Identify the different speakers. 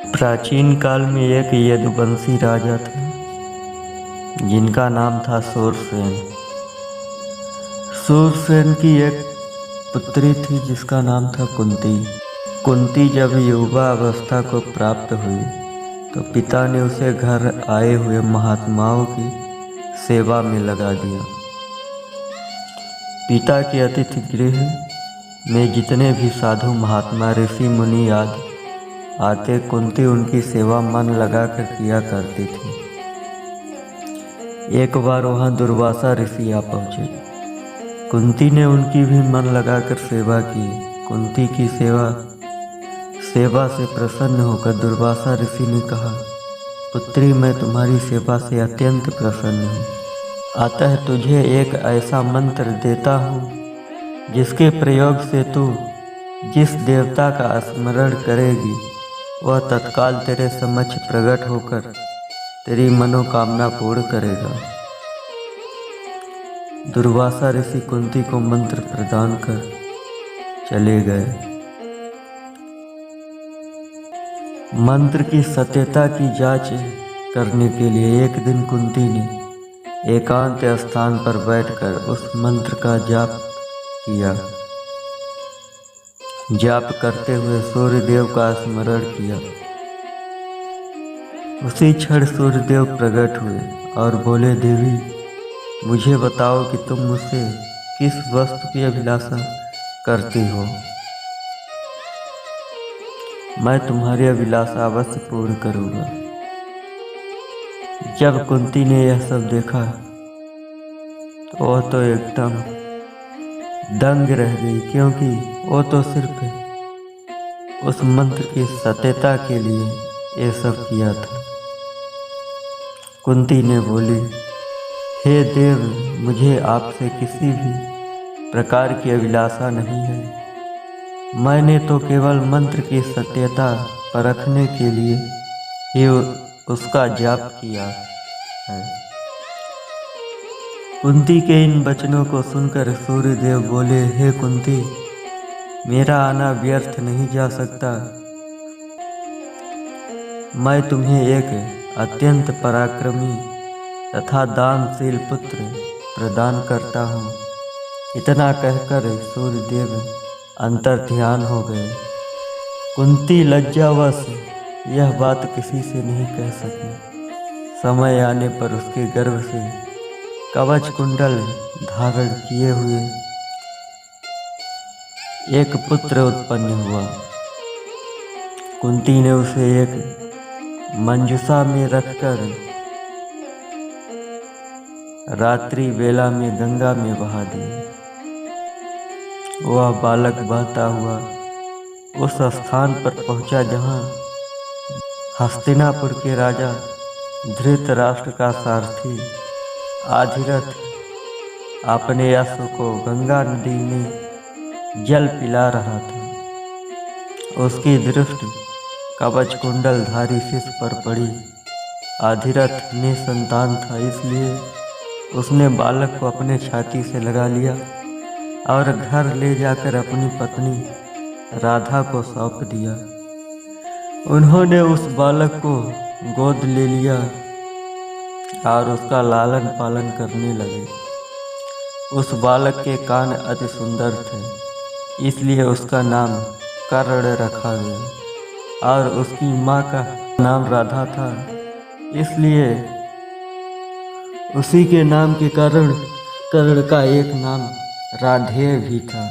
Speaker 1: प्राचीन काल में एक यदुवंशी राजा था जिनका नाम था सूरसेन। सूरसेन की एक पुत्री थी जिसका नाम था कुंती। कुंती जब युवा अवस्था को प्राप्त हुई तो पिता ने उसे घर आए हुए महात्माओं की सेवा में लगा दिया। पिता के अतिथि गृह में जितने भी साधु महात्मा ऋषि मुनि आते कुंती उनकी सेवा मन लगाकर किया करती थी। एक बार वहां दुर्वासा ऋषि आ पहुंचे। कुंती ने उनकी भी मन लगाकर सेवा की। कुंती की सेवा से प्रसन्न होकर दुर्वासा ऋषि ने कहा, पुत्री, मैं तुम्हारी सेवा से अत्यंत प्रसन्न हूँ। अतः तुझे एक ऐसा मंत्र देता हूँ जिसके प्रयोग से तू जिस देवता का स्मरण करेगी वह तत्काल तेरे समक्ष प्रकट होकर तेरी मनोकामना पूर्ण करेगा। दुर्वासा ऋषि कुंती को मंत्र प्रदान कर चले गए। मंत्र की सत्यता की जांच करने के लिए एक दिन कुंती ने एकांत स्थान पर बैठकर उस मंत्र का जाप किया। जाप करते हुए सूर्यदेव का स्मरण किया। उसी क्षण सूर्यदेव प्रकट हुए और बोले, देवी, मुझे बताओ कि तुम मुझसे किस वस्तु की अभिलाषा करती हो। मैं तुम्हारी अभिलाषा अवश्य पूर्ण करूंगा। जब कुंती ने यह सब देखा तो वह तो एकदम दंग रह गई, क्योंकि वो तो सिर्फ उस मंत्र की सत्यता के लिए ये सब किया था। कुंती ने बोली, हे देव, मुझे आपसे किसी भी प्रकार की अभिलाषा नहीं है। मैंने तो केवल मंत्र की सत्यता परखने के लिए ही उसका जाप किया है। कुंती के इन वचनों को सुनकर सूर्यदेव बोले, हे कुंती, मेरा आना व्यर्थ नहीं जा सकता। मैं तुम्हें एक अत्यंत पराक्रमी तथा दानशील पुत्र प्रदान करता हूँ। इतना कहकर सूर्यदेव अंतर्ध्यान हो गए। कुंती लज्जावश यह बात किसी से नहीं कह सकी। समय आने पर उसके गर्भ से कवच कुंडल धारण किए हुए एक पुत्र उत्पन्न हुआ। कुंती ने उसे एक मंजूषा में रखकर रात्रि वेला में गंगा में बहा दिया। वह बालक बहता हुआ उस स्थान पर पहुंचा जहां हस्तिनापुर के राजा धृतराष्ट्र का सारथी आधिरथ अपने अश्व को गंगा नदी में जल पिला रहा था। उसकी दृष्टि कवच कुंडल धारी शिशु पर पड़ी। आधिरथ ने संतान था, इसलिए उसने बालक को अपने छाती से लगा लिया और घर ले जाकर अपनी पत्नी राधा को सौंप दिया। उन्होंने उस बालक को गोद ले लिया और उसका लालन पालन करने लगे। उस बालक के कान अति सुंदर थे, इसलिए उसका नाम कर्ण रखा गया और उसकी माँ का नाम राधा था, इसलिए उसी के नाम के कारण कर्ण का एक नाम राधेय भी था।